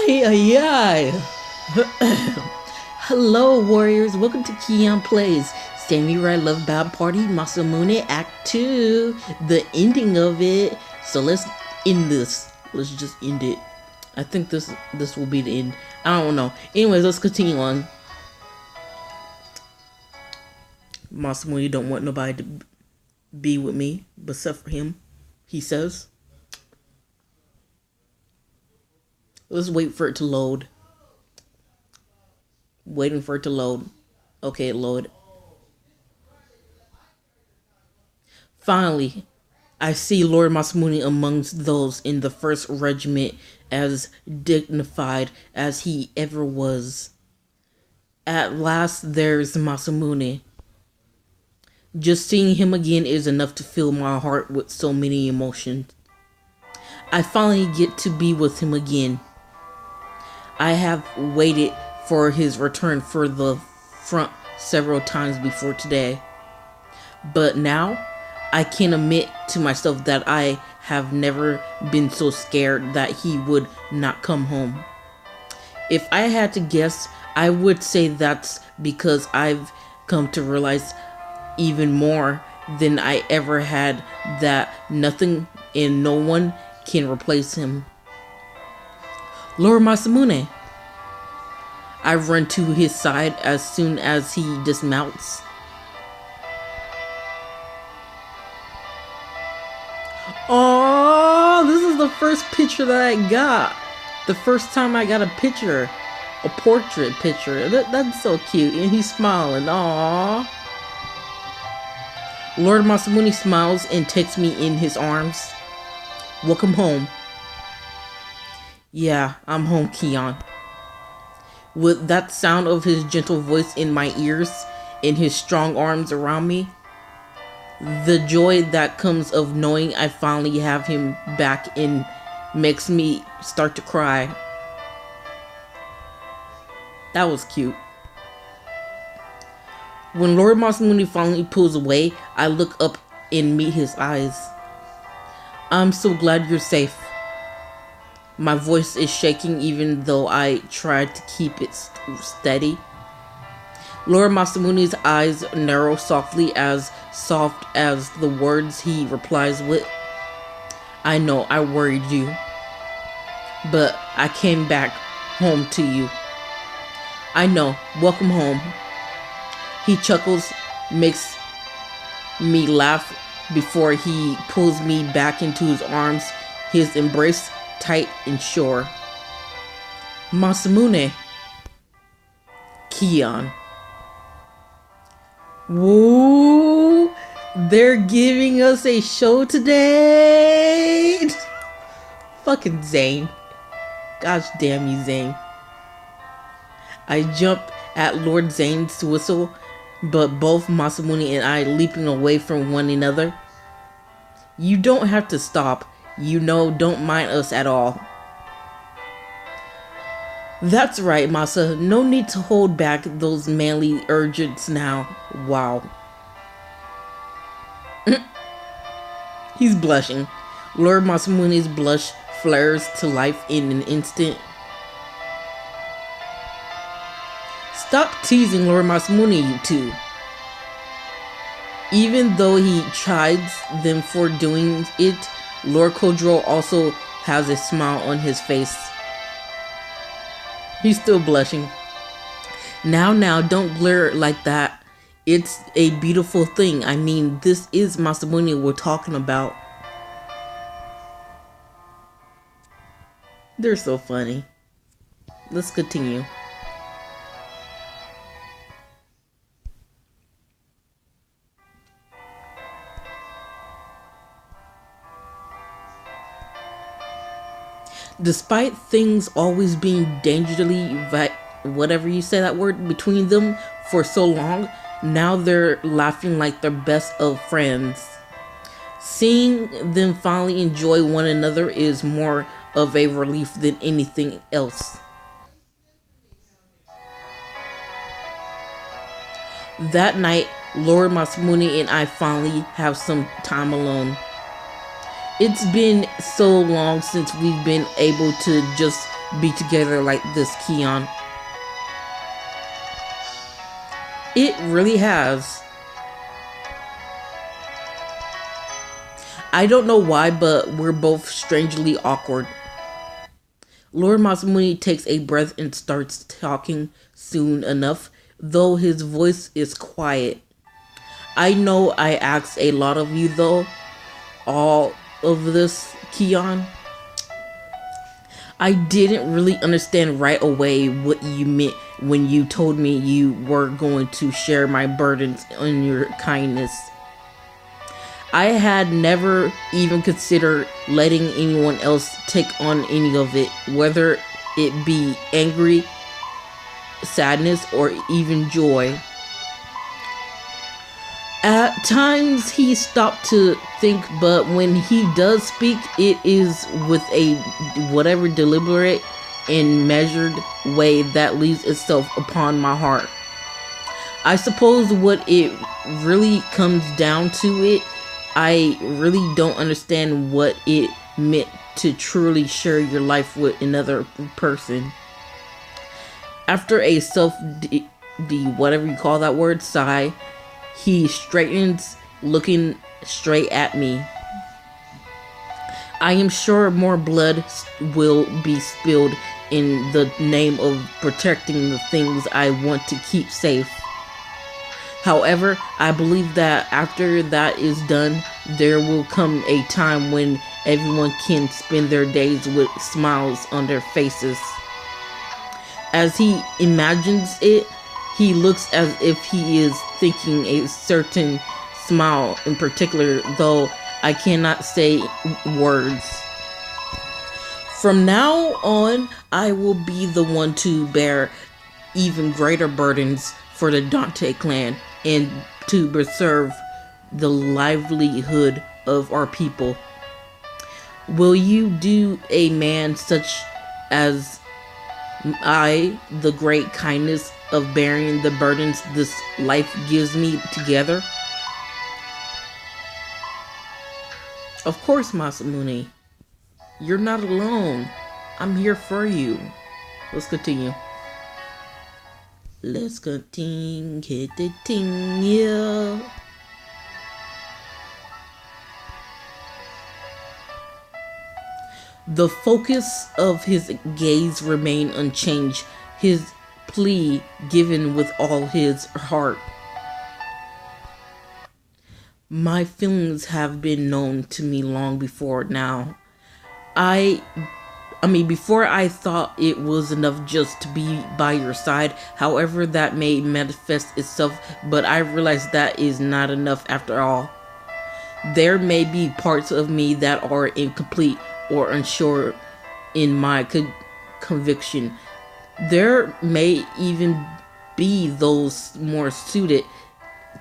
Ay, ay, ay. Hello, warriors. Welcome to Keon Plays. Samurai Love Bad Party Masamune Act 2. The ending of it. So let's end this. Let's just end it. I think this will be the end. I don't know. Anyways, let's continue on. Masamune don't want nobody to be with me, but except for him, he says. Let's wait for it to load. Waiting for it to load. Okay, load. Finally, I see Lord Masamune amongst those in the first regiment, as dignified as he ever was. At last, there's Masamune. Just seeing him again is enough to fill my heart with so many emotions. I finally get to be with him again. I have waited for his return for the front several times before today. But now, I can admit to myself that I have never been so scared that he would not come home. If I had to guess, I would say that's because I've come to realize even more than I ever had that nothing and no one can replace him. Lord Masamune. I run to his side as soon as he dismounts. Oh, this is the first picture that I got. The first time I got a picture. A portrait picture. That's so cute. And he's smiling. Aww. Lord Masamune smiles and takes me in his arms. Welcome home. Yeah, I'm home, Keon. With that sound of his gentle voice in my ears and his strong arms around me, the joy that comes of knowing I finally have him back in makes me start to cry. That was cute. When Lord Masamune finally pulls away, I look up and meet his eyes. I'm so glad you're safe. My voice is shaking even though I tried to keep it steady. Lord Masamune's eyes narrow softly, as soft as the words he replies with. I know I worried you, but I came back home to you. I know, welcome home. He chuckles, makes me laugh before he pulls me back into his arms, his embrace tight and sure. Masamune. Keon. Woo! They're giving us a show today! Fucking Zane. Gosh damn you, Zane. I jump at Lord Zane's whistle, but both Masamune and I leaping away from one another. You don't have to stop. You know, don't mind us at all. That's right, Masa. No need to hold back those manly urges now. Wow. He's blushing. Lord Masamune's blush flares to life in an instant. Stop teasing Lord Masamune, you two. Even though he chides them for doing it, Lord Kodro also has a smile on his face. He's still blushing. Now, don't glare like that. It's a beautiful thing. I mean, this is Masamune we're talking about. They're so funny. Let's continue. Despite things always being dangerously, whatever you say that word, between them for so long, now they're laughing like they're best of friends. Seeing them finally enjoy one another is more of a relief than anything else. That night, Lord Masamune and I finally have some time alone. It's been so long since we've been able to just be together like this, Keon. It really has. I don't know why, but we're both strangely awkward. Lord Masamune takes a breath and starts talking soon enough, though his voice is quiet. I know I asked a lot of you, though, all of this, Keon. I didn't really understand right away what you meant when you told me you were going to share my burdens and your kindness. I had never even considered letting anyone else take on any of it, whether it be angry, sadness, or even joy. At times he stopped to think, but when he does speak, it is with a whatever deliberate and measured way that leaves itself upon my heart. I suppose what it really comes down to it, I really don't understand what it meant to truly share your life with another person. After a whatever you call that word, sigh, he straightens, looking straight at me. I am sure more blood will be spilled in the name of protecting the things I want to keep safe. However, I believe that after that is done, there will come a time when everyone can spend their days with smiles on their faces. As he imagines it, he looks as if he is thinking a certain smile in particular, though I cannot say words. From now on, I will be the one to bear even greater burdens for the Dante clan and to preserve the livelihood of our people. Will you do a man such as I the great kindness of bearing the burdens this life gives me together? Of course, Masamune. You're not alone. I'm here for you. Let's continue. Let's continue. The focus of his gaze remained unchanged, his plea given with all his heart. My feelings have been known to me long before now. Before I thought it was enough just to be by your side, however that may manifest itself, but I realize that is not enough after all. There may be parts of me that are incomplete or unsure in my conviction. There may even be those more suited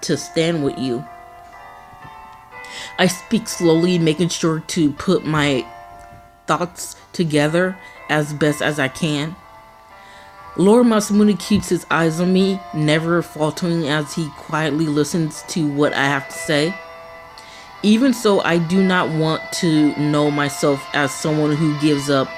to stand with you. I speak slowly, making sure to put my thoughts together as best as I can. Lord Masamune keeps his eyes on me, never faltering as he quietly listens to what I have to say. Even so, I do not want to know myself as someone who gives up.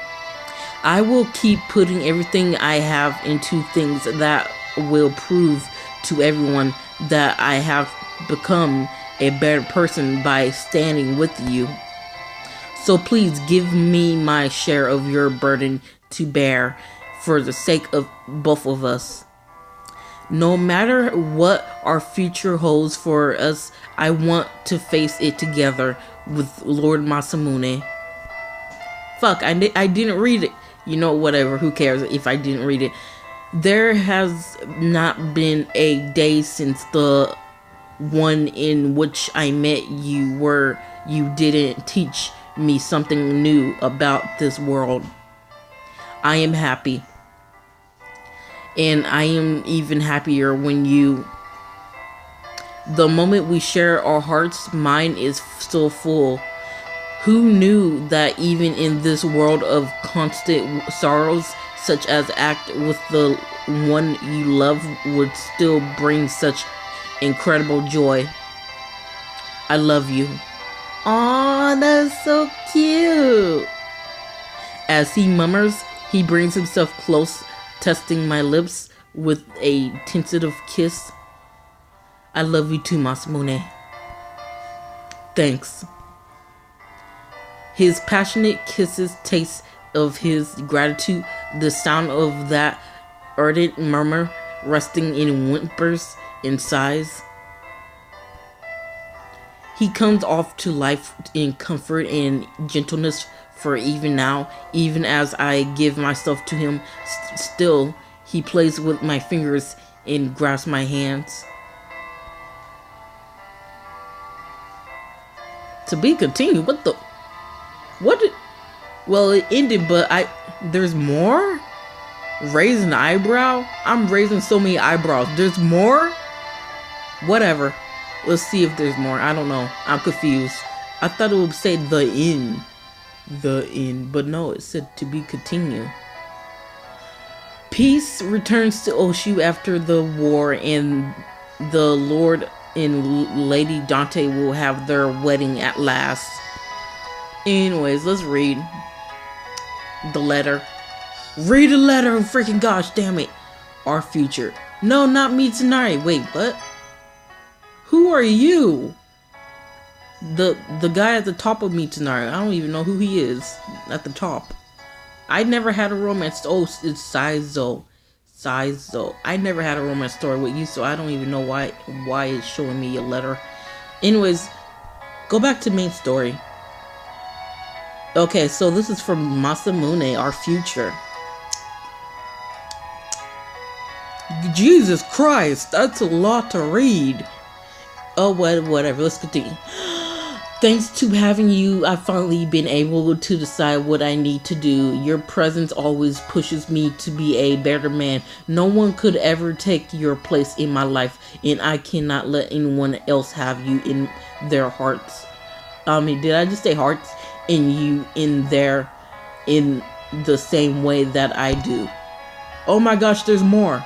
I will keep putting everything I have into things that will prove to everyone that I have become a better person by standing with you. So please give me my share of your burden to bear for the sake of both of us. No matter what our future holds for us, I want to face it together with Lord Masamune. Fuck, I didn't read it. You know, whatever, who cares if I didn't read it. There has not been a day since the one in which I met you where you didn't teach me something new about this world. I am happy. And I am even happier when the moment we share our hearts, mine is still full. Who knew that even in this world of constant sorrows, such as act with the one you love would still bring such incredible joy? I love you. Aw, that's so cute. As he murmurs, He brings himself close, testing my lips with a tentative kiss. I love you too, Masamune. Thanks. His passionate kisses taste of his gratitude, the sound of that ardent murmur resting in whimpers and sighs. He comes off to life in comfort and gentleness, for even now, even as I give myself to him, still he plays with my fingers and grasps my hands. To be continued. Well, it ended, but there's more? Raise an eyebrow? I'm raising so many eyebrows. There's more? Whatever. Let's see if there's more. I don't know. I'm confused. I thought it would say the end. The end. But no, it said to be continued. Peace returns to Oshu after the war, and the Lord and Lady Dante will have their wedding at last. Anyways, let's read the letter. Read the letter, freaking gosh, damn it. Our future. No, not me tonight. Wait, what? Who are you? The guy at the top of me tonight. I don't even know who he is at the top. I never had a romance. Oh, it's Saizo. I never had a romance story with you, so I don't even know why it's showing me a letter. Anyways, go back to main story. Okay, so this is from Masamune, our future. Jesus Christ, that's a lot to read. Oh, whatever, let's continue. Thanks to having you, I've finally been able to decide what I need to do. Your presence always pushes me to be a better man. No one could ever take your place in my life, and I cannot let anyone else have you in their hearts. Did I just say hearts? In you, in the same way that I do. Oh my gosh, there's more.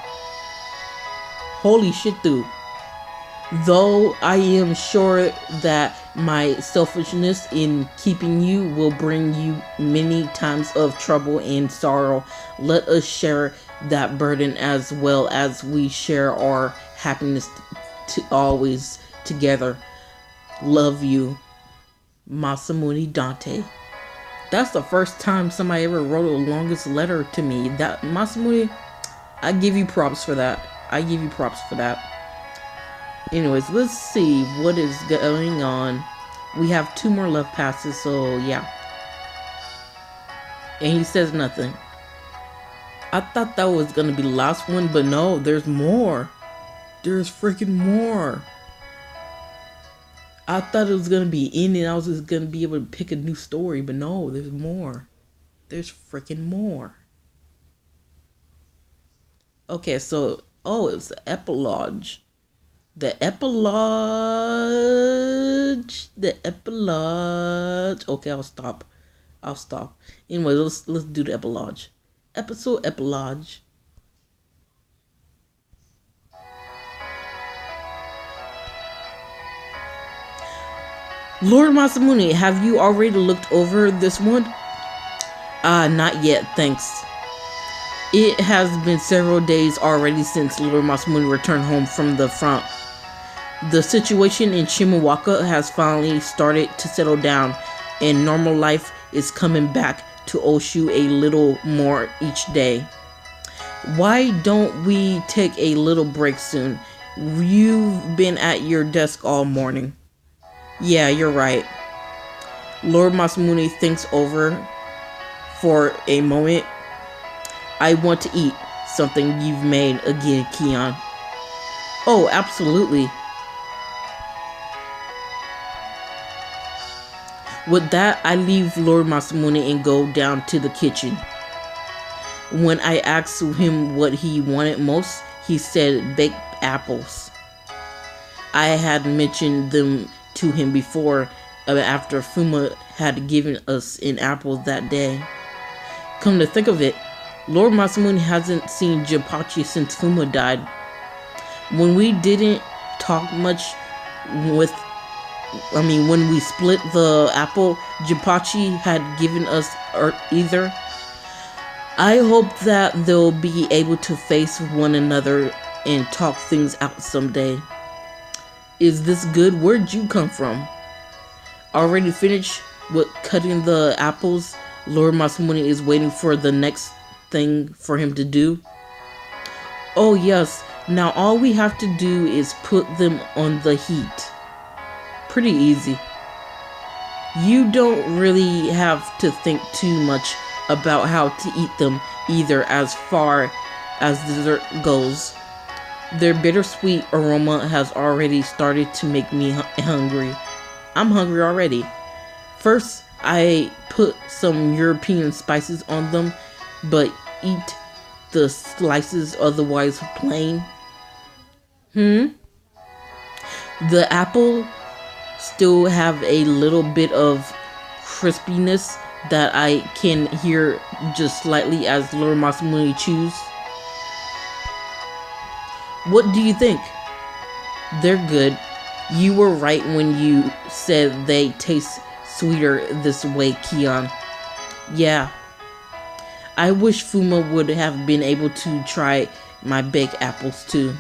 Holy shit, dude. Though I am sure that my selfishness in keeping you will bring you many times of trouble and sorrow, let us share that burden as well as we share our happiness to always together. Love you, Masamune Dante. That's the first time somebody ever wrote a longest letter to me. That Masamune, I give you props for that. Anyways, let's see what is going on. We have 2 more love passes, so yeah. And he says nothing. I thought that was gonna be the last one, but no, there's more. There's freaking more. I thought it was gonna be ending. I was just gonna be able to pick a new story, but no, there's more. There's freaking more. Okay, so it's the epilogue. The epilogue. Okay, I'll stop. Anyway, let's do the epilogue. Episode epilogue. Lord Masamune, have you already looked over this one? Not yet, thanks. It has been several days already since Lord Masamune returned home from the front. The situation in Shimawaka has finally started to settle down, and normal life is coming back to Oshu a little more each day. Why don't we take a little break soon? You've been at your desk all morning. Yeah, you're right. Lord Masamune thinks over for a moment. I want to eat something you've made again, Kion. Oh, absolutely. With that, I leave Lord Masamune and go down to the kitchen. When I asked him what he wanted most, he said baked apples. I had mentioned them to him before, after Fuma had given us an apple that day. Come to think of it, Lord Masamune hasn't seen Jinpachi since Fuma died. When we didn't talk much when we split the apple Jinpachi had given us either. I hope that they'll be able to face one another and talk things out someday. Is this good? Where'd you come from? Already finished with cutting the apples? Lord Masamune is waiting for the next thing for him to do. Oh yes, now all we have to do is put them on the heat. Pretty easy. You don't really have to think too much about how to eat them either as far as dessert goes. Their bittersweet aroma has already started to make me hungry. I'm hungry already. First, I put some European spices on them, but eat the slices otherwise plain. The apple still have a little bit of crispiness that I can hear just slightly as Lord Masamune chews. What do you think? They're good. You were right when you said they taste sweeter this way, Kion. Yeah. I wish Fuma would have been able to try my baked apples too.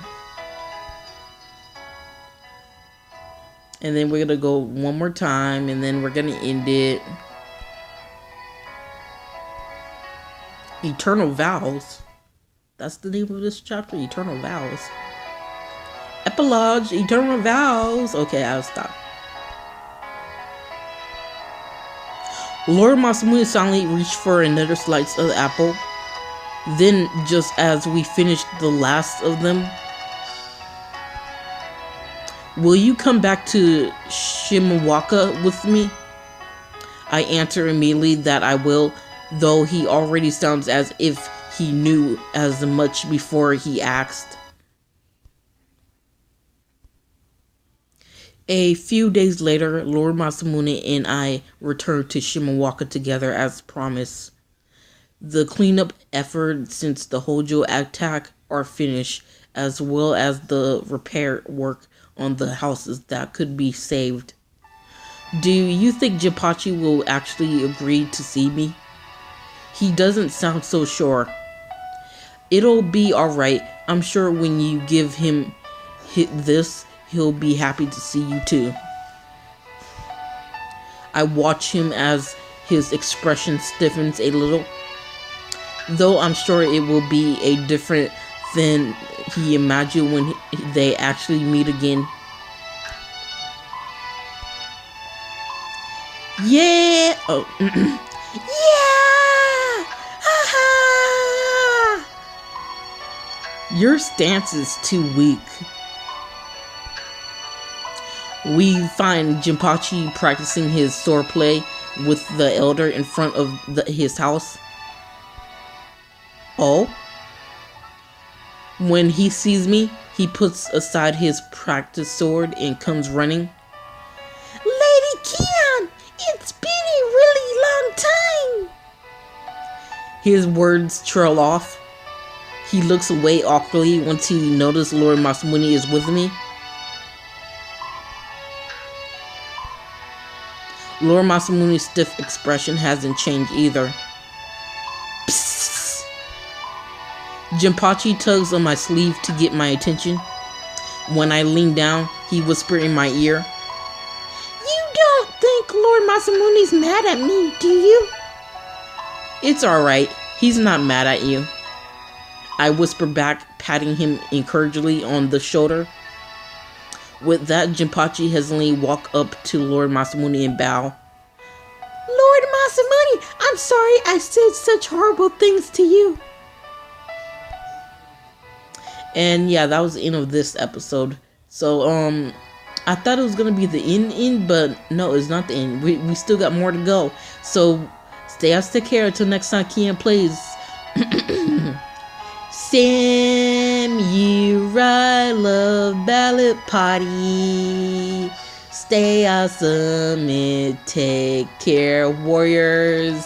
And then we're gonna go one more time and then we're gonna end it. Eternal Vows. That's the name of this chapter, Eternal Vows. Epilogue, Eternal Vows. Okay, I'll stop. Lord Masamune silently reached for another slice of the apple. Then, just as we finished the last of them, will you come back to Shimawaka with me? I answer immediately that I will, though he already sounds as if he knew as much before he asked. A few days later, Lord Masamune and I returned to Shimawaka together as promised. The cleanup efforts since the Hojo attack are finished, as well as the repair work on the houses that could be saved. Do you think Jinpachi will actually agree to see me? He doesn't sound so sure. It'll be alright. I'm sure when you give him this, he'll be happy to see you too. I watch him as his expression stiffens a little. Though I'm sure it will be a different than he imagined when they actually meet again. Yeah! Oh. Yeah! Ha ha! Your stance is too weak. We find Jinpachi practicing his swordplay with the elder in front of his house. Oh? When he sees me, he puts aside his practice sword and comes running. Lady Kion, it's been a really long time. His words trail off. He looks away awkwardly once he notices Lord Masamune is with me. Lord Masamune's stiff expression hasn't changed either. Psst. Jinpachi tugs on my sleeve to get my attention. When I lean down, he whispers in my ear. You don't think Lord Masamune's mad at me, do you? It's alright. He's not mad at you. I whisper back, patting him encouragingly on the shoulder. With that, Jinpachi hesitantly walk up to Lord Masamune and bow. Lord Masamune, I'm sorry I said such horrible things to you. And yeah, that was the end of this episode. So, I thought it was gonna be the end, but no, it's not the end. We still got more to go. So, stay out, take care until next time Kian plays. Samurai Love Ballad Party. Stay awesome and take care, warriors.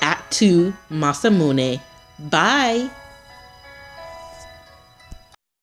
Act 2, Masamune. Bye.